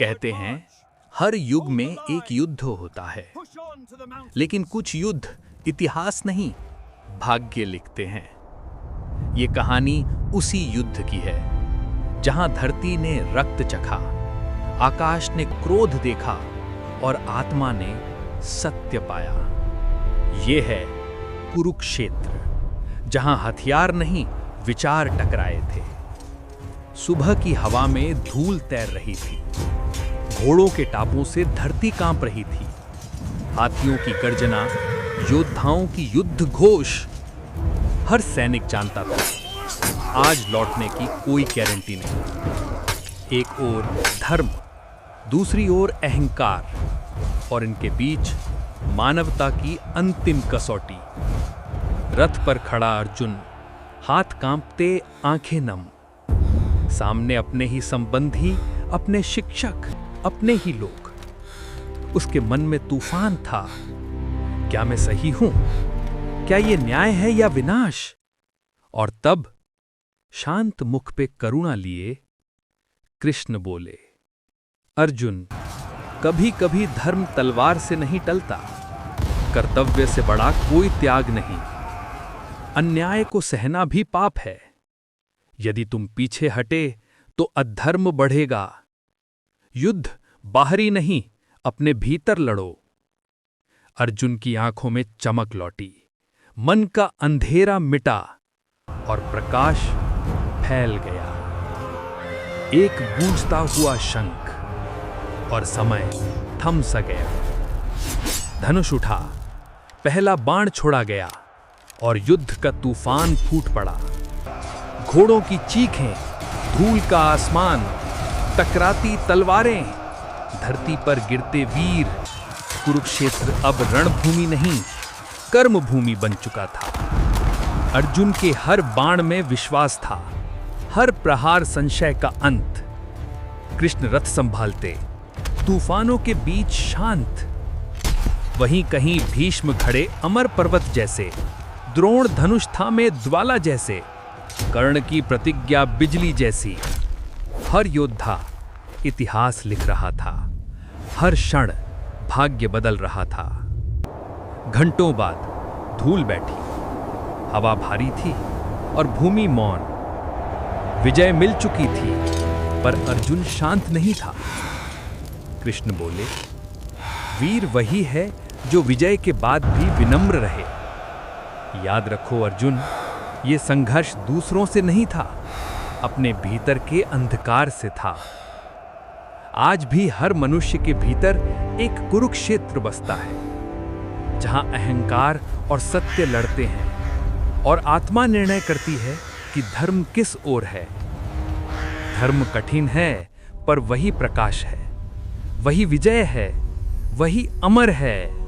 कहते हैं हर युग में एक युद्ध होता है, लेकिन कुछ युद्ध इतिहास नहीं, भाग्य लिखते हैं। ये कहानी उसी युद्ध की है जहां धरती ने रक्त चखा, आकाश ने क्रोध देखा और आत्मा ने सत्य पाया। ये है कुरुक्षेत्र, जहां हथियार नहीं विचार टकराए थे। सुबह की हवा में धूल तैर रही थी, घोड़ों के टापों से धरती कांप रही थी, हाथियों की गर्जना, योद्धाओं की युद्ध घोष। हर सैनिक जानता था आज लौटने की कोई गारंटी नहीं। एक ओर धर्म, दूसरी ओर अहंकार, और इनके बीच मानवता की अंतिम कसौटी। रथ पर खड़ा अर्जुन, हाथ कांपते, आंखें नम। सामने अपने ही संबंधी, अपने शिक्षक, अपने ही लोग। उसके मन में तूफान था। क्या मैं सही हूं? क्या ये न्याय है या विनाश? और तब शांत मुख पे करुणा लिए कृष्ण बोले, अर्जुन, कभी कभी धर्म तलवार से नहीं टलता, कर्तव्य से बड़ा कोई त्याग नहीं। अन्याय को सहना भी पाप है। यदि तुम पीछे हटे तो अधर्म बढ़ेगा। युद्ध बाहरी नहीं, अपने भीतर लड़ो। अर्जुन की आंखों में चमक लौटी, मन का अंधेरा मिटा और प्रकाश फैल गया। एक गूंजता हुआ शंख और समय थम सा गया। धनुष उठा, पहला बाण छोड़ा गया और युद्ध का तूफान फूट पड़ा। घोड़ों की चीखें, धूल का आसमान, टकराती तलवारें, धरती पर गिरते वीर। कुरुक्षेत्र अब रणभूमि नहीं, कर्मभूमि बन चुका था। अर्जुन के हर बाण में विश्वास था, हर प्रहार संशय का अंत। कृष्ण रथ संभालते, तूफानों के बीच शांत। वहीं कहीं भीष्म खड़े अमर पर्वत जैसे, द्रोण धनुष थामे ज्वाला जैसे, कर्ण की प्रतिज्ञा बिजली जैसी। हर योद्धा इतिहास लिख रहा था, हर क्षण भाग्य बदल रहा था। घंटों बाद धूल बैठी, हवा भारी थी और भूमि मौन। विजय मिल चुकी थी, पर अर्जुन शांत नहीं था। कृष्ण बोले, वीर वही है जो विजय के बाद भी विनम्र रहे। याद रखो अर्जुन, ये संघर्ष दूसरों से नहीं था, अपने भीतर के अंधकार से था। आज भी हर मनुष्य के भीतर एक कुरुक्षेत्र बसता है, जहां अहंकार और सत्य लड़ते हैं और आत्मा निर्णय करती है कि धर्म किस ओर है। धर्म कठिन है, पर वही प्रकाश है, वही विजय है, वही अमर है।